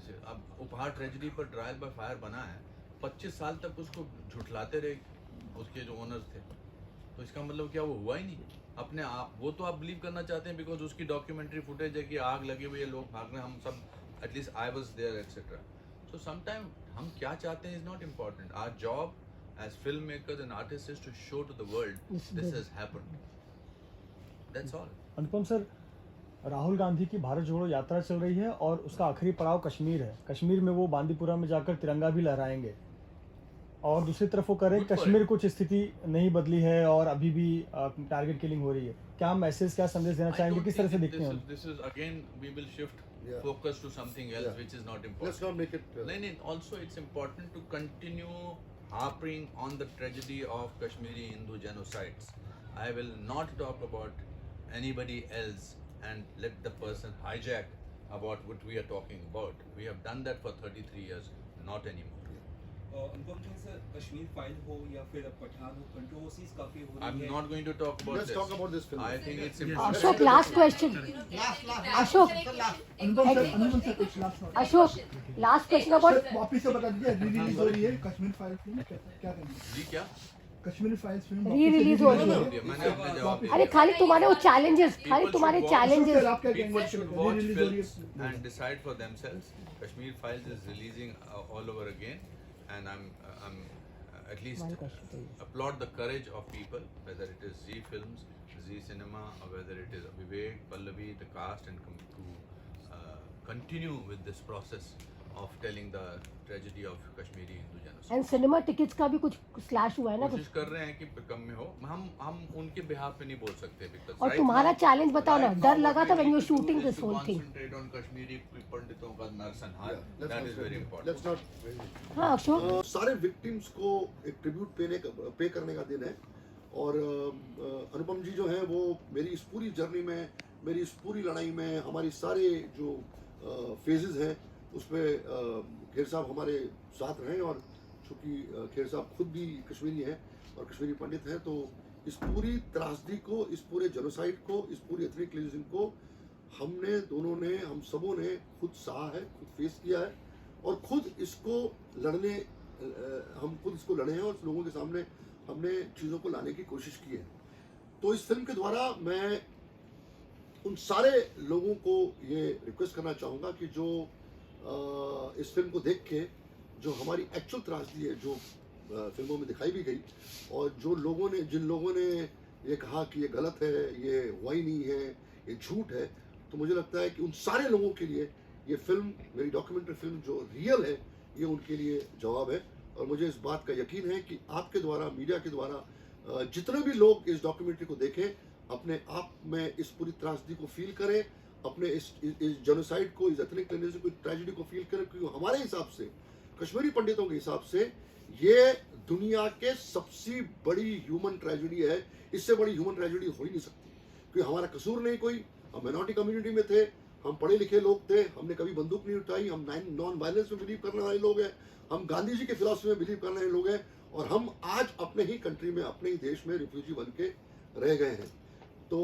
जैसे अब उपहार ट्रेजेडी पर ट्रायल बाय फायर बना है, 25 साल तक उसको झुठलाते रहे उसके जो ओनर्स थे, तो इसका मतलब क्या वो हुआ ही नहीं अपने आप? वो तो आप बिलीव करना चाहते हैं बिकॉज उसकी डॉक्यूमेंट्री फुटेज है कि आग लगी हुई है, लोग भाग रहे हैं, हम सब at least I was there et cetera. So sometime हम क्या चाहते हैं is not important. Our job as filmmakers and artists is to show to the world this has happened. That's all. Anupam sir, Rahul Gandhi की भारत जोड़ो यात्रा चल रही है और उसका आखिरी पड़ाव कश्मीर है. कश्मीर में वो बांदीपुरा में जाकर तिरंगा भी लहराएंगे और दूसरी तरफ वो कह रहे हैं कश्मीर कुछ स्थिति नहीं बदली है और अभी भी टारगेट किलिंग हो रही है. क्या मैसेज, क्या संदेश देना चाहेंगे, किस तरह से देखते हैं? This is again we will shift focus to something else which is not important. Let's not make it. No. Also it's important to continue harping on the tragedy of Kashmiri Hindu genocides. I will not talk about anybody else and let the person hijack about what we are talking about. We have done that for 33 years, not anymore. Anupam ji sir, Kashmir file हो या फिर पठान हो, controversies काफी हो रही है. I'm not going to talk about Let's this. talk about this film. I think it's important. Ashok, last question. Ashok, Ashok, last question about. वापिस से बता दीजिए, रिलीज हो रही है कश्मीर फाइल्स फिल्म, क्या करेंगे? जी क्या? Kashmir files film re release हो रही है. मैंने अपने जवाब दिया. अरे खाली तुम्हारे वो चैलेंजेस, खाली तुम्हारे चैलेंजेस. आप क्या People कहेंगे? should watch रिलीज हो रही films है. and decide for themselves. Kashmir Files is releasing all over again, and I'm at least applaud the courage of people, whether it is Z Films, Z Cinema, or whether it is Vivek, Pallavi, the cast, and to continue with this process of telling the tragedy of Kashmiri Hindu genocide. And cinema tickets का भी कुछ slash हुआ है ना कोशिश कुछ. कर रहे हैं कि कम में हो. हम उनके बिहाफ पे नहीं बोल सकते because और right तुम्हारा now- चैलेंज बताओ ना. right डर now लगा what था we when you need to shooting do is this to whole thing. concentrate on Kashmiri पंडितों का नरसंहार. Let's That not is very important. Let's not. हाँ अशोक, सारे विक्टिम्स को एक ट्रिब्यूट पे करने का दिन है. और अनुपम जी जो हैं वो मेरी इस पूरी जर्नी में, मेरी इस पूरी लड़ाई में, हमारी सारे जो फेजेस हैं उसमें खेर साहब हमारे साथ रहे. और चूँकि खेर साहब खुद भी कश्मीरी हैं और कश्मीरी पंडित हैं, तो इस पूरी त्रासदी को, इस पूरे जेनोसाइड को, इस पूरी एथनिक क्लींजिंग को हमने दोनों ने, हम सबों ने खुद सहा है, खुद फेस किया है और खुद इसको लड़ने, हम खुद इसको लड़े हैं और लोगों के सामने हमने चीज़ों को लाने की कोशिश की है. तो इस फिल्म के द्वारा मैं उन सारे लोगों को ये रिक्वेस्ट करना चाहूँगा कि जो इस फिल्म को देख के जो हमारी एक्चुअल त्रासदी है, जो फिल्मों में दिखाई भी गई, और जो लोगों ने, जिन लोगों ने ये कहा कि ये गलत है, ये हुआ ही नहीं है, ये झूठ है, तो मुझे लगता है कि उन सारे लोगों के लिए ये फिल्म, मेरी डॉक्यूमेंट्री फिल्म जो रियल है, ये उनके लिए जवाब है. और मुझे इस बात का यकीन है कि आपके द्वारा, मीडिया के द्वारा जितने भी लोग इस डॉक्यूमेंट्री को देखें, अपने आप में इस पूरी त्रासदी को फील करें, अपने इस जेनोसाइड को, इस एथनिक क्लींजिंग को, ट्रेजेडी को फील करें. क्योंकि हमारे हिसाब से, कश्मीरी पंडितों के हिसाब से, ये दुनिया के सबसे बड़ी ह्यूमन ट्रेजेडी है. इससे बड़ी ह्यूमन ट्रेजेडी हो ही नहीं सकती. क्योंकि हमारा कसूर नहीं कोई, हम माइनॉरिटी कम्युनिटी में थे, हम पढ़े लिखे लोग थे, हमने कभी बंदूक नहीं उठाई, हम नॉन वायलेंस में बिलीव करने वाले लोग हैं, हम गांधी जी के फिलॉसफी में बिलीव करने वाले लोग हैं, और हम आज अपने ही कंट्री में, अपने ही देश में रिफ्यूजी बन के रह गए हैं. तो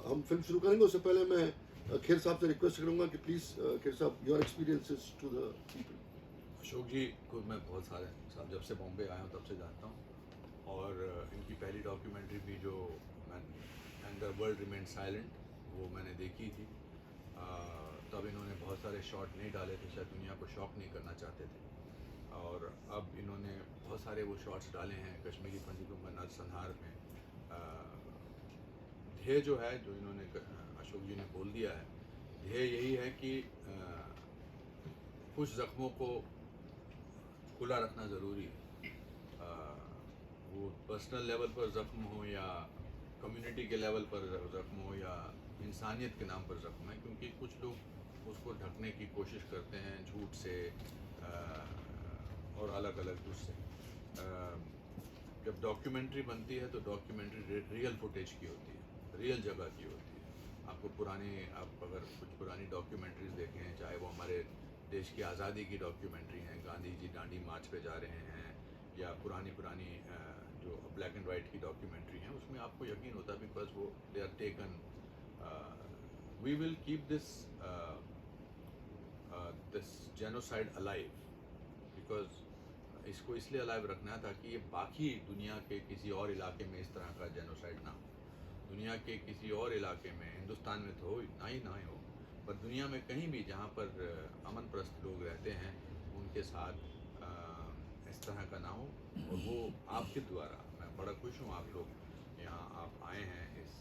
हम फिल्म शुरू करेंगे. उससे पहले मैं खेर साहब से रिक्वेस्ट करूंगा कि प्लीज़ खेर साहब, your experiences to the people. Ashok ji को मैं बहुत सारे साल जब से बॉम्बे आया हूँ तब से जानता हूँ, और इनकी पहली डॉक्यूमेंट्री भी जो and the world remain silent, वो मैंने देखी थी. तब इन्होंने बहुत सारे शॉट नहीं डाले थे, शायद दुनिया को शॉक नहीं करना चाहते थे, और अब इन्होंने बहुत सारे वो शॉट्स डाले हैं कश्मीरी पंडितों का नरसंहार में. ध्येय जो है, जो इन्होंने अशोक जी ने बोल दिया है, ध्येय यही है कि कुछ जख्मों को खुला रखना ज़रूरी है. वो पर्सनल लेवल पर ज़ख्म हो या कम्युनिटी के लेवल पर ज़ख्म हो या इंसानियत के नाम पर ज़ख्म है, क्योंकि कुछ लोग उसको ढकने की कोशिश करते हैं झूठ से और अलग अलग उससे. जब डॉक्यूमेंट्री बनती है तो डॉक्यूमेंट्री रियल फुटेज की होती है, रियल जगह की होती है. आपको आप अगर कुछ पुरानी डॉक्यूमेंट्रीज देखें, चाहे वो हमारे देश की आज़ादी की डॉक्यूमेंट्री हैं, गांधी जी दांडी मार्च पे जा रहे हैं, या पुरानी जो ब्लैक एंड वाइट की डॉक्यूमेंट्री हैं, उसमें आपको यकीन होता है बिकॉज वो they are taken. We will keep this this genocide alive, because इसको इसलिए अलाइव रखना है ताकि ये बाकी दुनिया के किसी और इलाके में इस तरह का जेनोसाइड ना हो। दुनिया के किसी और इलाके में, हिंदुस्तान में तो हो ना ही हो, पर दुनिया में कहीं भी जहाँ पर अमन प्रस्त लोग रहते हैं उनके साथ इस तरह का ना हो। और वो आपके द्वारा मैं बड़ा खुश हूँ, आप लोग यहाँ आप आए हैं इस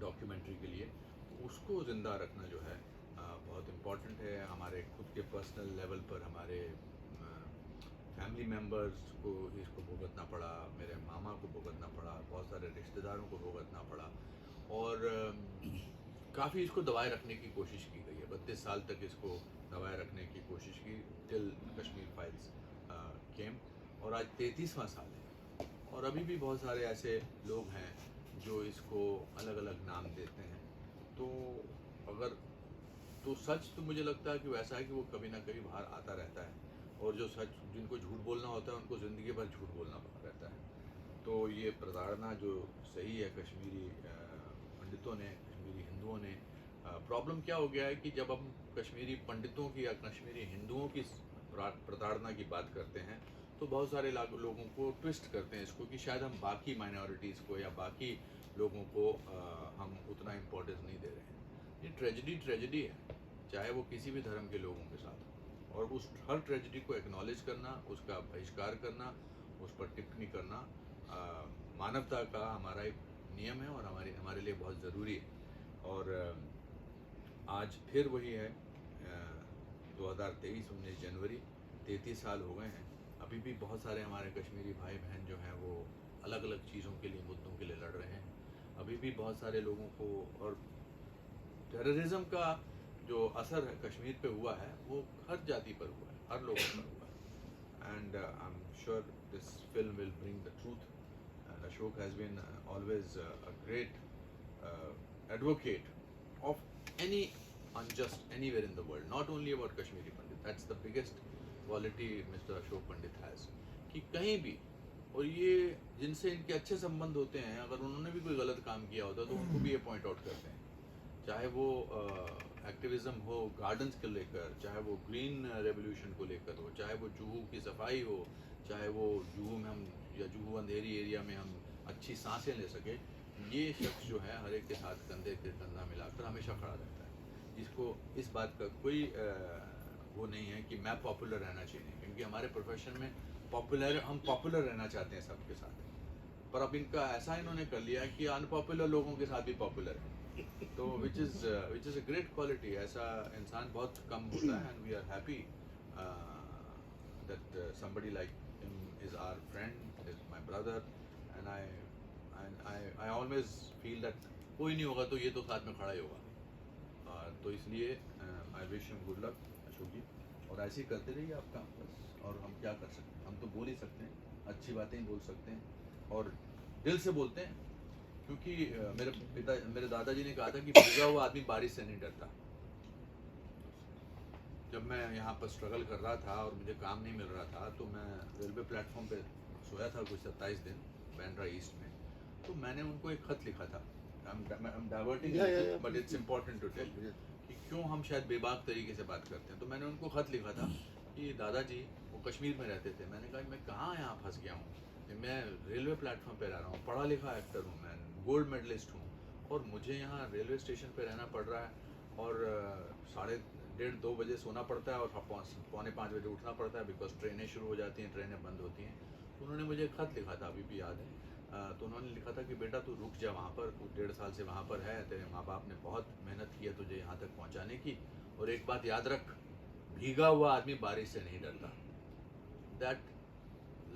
डॉक्यूमेंट्री के लिए, तो उसको ज़िंदा रखना जो है बहुत इम्पॉर्टेंट है। हमारे खुद के पर्सनल लेवल पर हमारे फैमिली मेम्बर्स को इसको भुगतना पड़ा, मेरे मामा को भुगतना पड़ा, बहुत सारे रिश्तेदारों को भुगतना पड़ा, और काफ़ी इसको दबाए रखने की कोशिश की गई है। 32 साल तक इसको दबाए रखने की कोशिश की, टिल कश्मीर फाइल्स केम, और आज 33वां साल है। और अभी भी बहुत सारे ऐसे लोग हैं जो इसको अलग अलग नाम देते हैं। तो अगर तो सच तो मुझे लगता है कि वैसा है कि वो कभी ना कभी बाहर आता रहता है, और जो सच जिनको झूठ बोलना होता है उनको ज़िंदगी भर झूठ बोलना रहता है। तो ये प्रताड़ना जो सही है कश्मीरी पंडितों ने, कश्मीरी हिंदुओं ने, प्रॉब्लम क्या हो गया है कि जब हम कश्मीरी पंडितों की या कश्मीरी हिंदुओं की प्रताड़ना की बात करते हैं तो बहुत सारे लोगों को ट्विस्ट करते हैं इसको कि शायद हम बाकी माइनॉरिटीज़ को या बाकी लोगों को हम उतना इम्पोर्टेंस नहीं दे रहे हैं। ये ट्रेजेडी है, चाहे वो किसी भी धर्म के लोगों के साथ हो, और उस हर ट्रेजेडी को एक्नॉलेज करना, उसका बहिष्कार करना, उस पर टिप्पणी करना मानवता का हमारा एक नियम है और हमारे लिए बहुत ज़रूरी है। और आज फिर वही है, 2023 19 जनवरी, 33 साल हो गए हैं। अभी भी बहुत सारे हमारे कश्मीरी भाई बहन जो हैं वो अलग अलग चीज़ों के लिए, मुद्दों के लिए लड़ रहे हैं। अभी भी बहुत सारे लोगों को, और टेररिज्म का जो असर है कश्मीर पे हुआ है वो हर जाति पर हुआ है, हर लोगों पर हुआ है। And I am sure this film will bring the truth. And Ashok has been always a great advocate of any unjust anywhere in the world, not only about Kashmiri Pandit. That's the biggest quality Mr. Ashok Pandit has, कि कहीं भी, और ये जिनसे इनके अच्छे संबंध होते हैं, अगर उन्होंने भी कोई गलत काम किया होता तो उनको भी ये पॉइंट आउट करते हैं, चाहे वो एक्टिविज़म हो गार्डन्स को लेकर, चाहे वो ग्रीन रेवोल्यूशन को लेकर हो, चाहे वो जुहू की सफाई हो, चाहे वो जुहू में हम या जुहू अंधेरी एरिया में हम अच्छी सांसें ले सके। ये शख्स जो है हर एक के साथ कंधे से कंधा मिलाकर हमेशा खड़ा रहता है, जिसको इस बात का कोई वो नहीं है कि मैं पॉपुलर रहना चाहिए, क्योंकि हमारे प्रोफेशन में हम पॉपुलर रहना चाहते हैं सबके साथ, पर अब इनका ऐसा इन्होंने कर लिया कि अनपॉपुलर लोगों के साथ भी पॉपुलर है। तो which is a great quality. ऐसा इंसान बहुत कम होता है, and we are happy that somebody like him is our friend, is my brother, and I always feel that कोई नहीं होगा तो ये तो साथ में खड़ा ही होगा। तो इसलिए I wish him good luck Ashok ji, और ऐसे ही करते रहिए आप काम बस। और हम क्या कर सकते हैं, हम तो बोल ही सकते हैं, अच्छी बातें ही बोल सकते हैं, और दिल से बोलते हैं, क्योंकि मेरे दादाजी ने कहा था कि भीगा हुआ आदमी बारिश से नहीं डरता। जब मैं यहाँ पर स्ट्रगल कर रहा था और मुझे काम नहीं मिल रहा था, तो मैं रेलवे प्लेटफॉर्म पे सोया था कुछ 27 दिन बैंड्रा ईस्ट में। तो मैंने उनको एक ख़त लिखा था, diverting but it's important to tell कि क्यों हम शायद बेबाक तरीके से बात करते हैं। तो मैंने उनको ख़त लिखा था कि दादाजी वो कश्मीर में रहते थे, मैंने कहा मैं कहाँ यहाँ फंस गया हूँ, मैं रेलवे प्लेटफॉर्म पे रह रहा हूँ, पढ़ा लिखा एक्टर हूँ, मैं गोल्ड मेडलिस्ट हूँ, और मुझे यहाँ रेलवे स्टेशन पे रहना पड़ रहा है, और 1:30-2 बजे सोना पड़ता है और 4:45 बजे उठना पड़ता है, बिकॉज ट्रेनें शुरू हो जाती हैं, ट्रेनें बंद होती हैं। तो उन्होंने मुझे एक ख़त लिखा था, अभी भी याद है। तो उन्होंने लिखा था कि बेटा तू रुक जा वहाँ पर, तू 1.5 साल से वहाँ पर है, तेरे माँ बाप ने बहुत मेहनत की है तुझे यहाँ तक पहुँचाने की, और एक बात याद रख, भीगा हुआ आदमी बारिश से नहीं डरता। That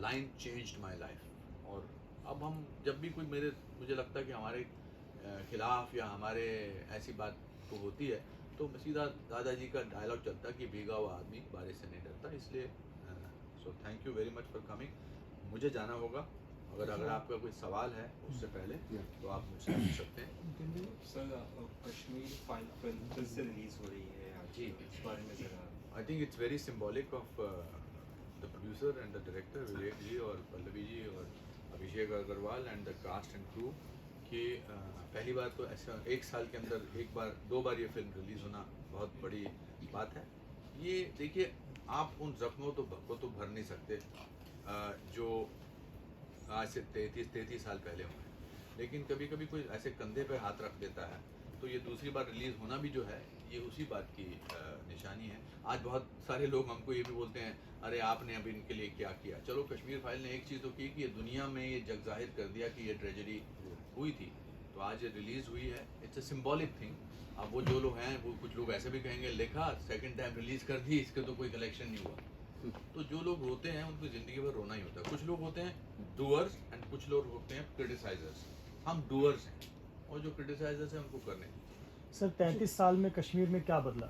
line changed my life. और अब हम जब भी कोई मुझे लगता है कि हमारे खिलाफ या हमारे ऐसी बात तो होती है, तो सीधा दादाजी का डायलॉग चलता है कि भीगा हुआ आदमी बारिश से नहीं डरता। इसलिए so thank you very much for coming. मुझे जाना होगा, अगर आपका कोई सवाल है उससे पहले तो आप मुझसे पूछ सकते हैं। सर कश्मीर फाइल फिल्म फिर से रिलीज हो रही है आज, जी। इस बारे में ज़रा। I think it's very symbolic of the producer and the director Vivek ji और पल्लवी जी और Abhishek Agarwal and the cast and crew कि पहली बार तो ऐसा एक साल के अंदर एक बार 2 बार ये फिल्म रिलीज होना बहुत बड़ी बात है। ये देखिए, आप उन जख्मों को तो भर नहीं सकते जो आज से 33 साल पहले हुए हैं, लेकिन कभी कभी कोई ऐसे कंधे पे हाथ रख देता है तो ये दूसरी बार रिलीज होना भी जो है ये उसी बात की निशानी है। आज बहुत सारे लोग हमको ये भी बोलते हैं, अरे आपने अब इनके लिए क्या किया। चलो, कश्मीर फाइल ने एक चीज़ तो की कि ये दुनिया में ये जग जाहिर कर दिया कि ये ट्रेजेडी हुई थी, तो आज ये रिलीज हुई है। It's a symbolic thing. अब वो जो लोग हैं वो कुछ लोग ऐसे भी कहेंगे, लिखा सेकंड टाइम रिलीज कर दी, इसके तो कोई कलेक्शन नहीं हुआ। तो जो लोग होते हैं उनको ज़िंदगी भर रोना ही होता है। कुछ लोग होते हैं डूअर्स एंड कुछ लोग होते हैं क्रिटिसाइजर्स। हम डूअर्स हैं और जो क्रिटिसाइजर्स हैं उनको करने। सर 33 साल में कश्मीर में क्या बदला?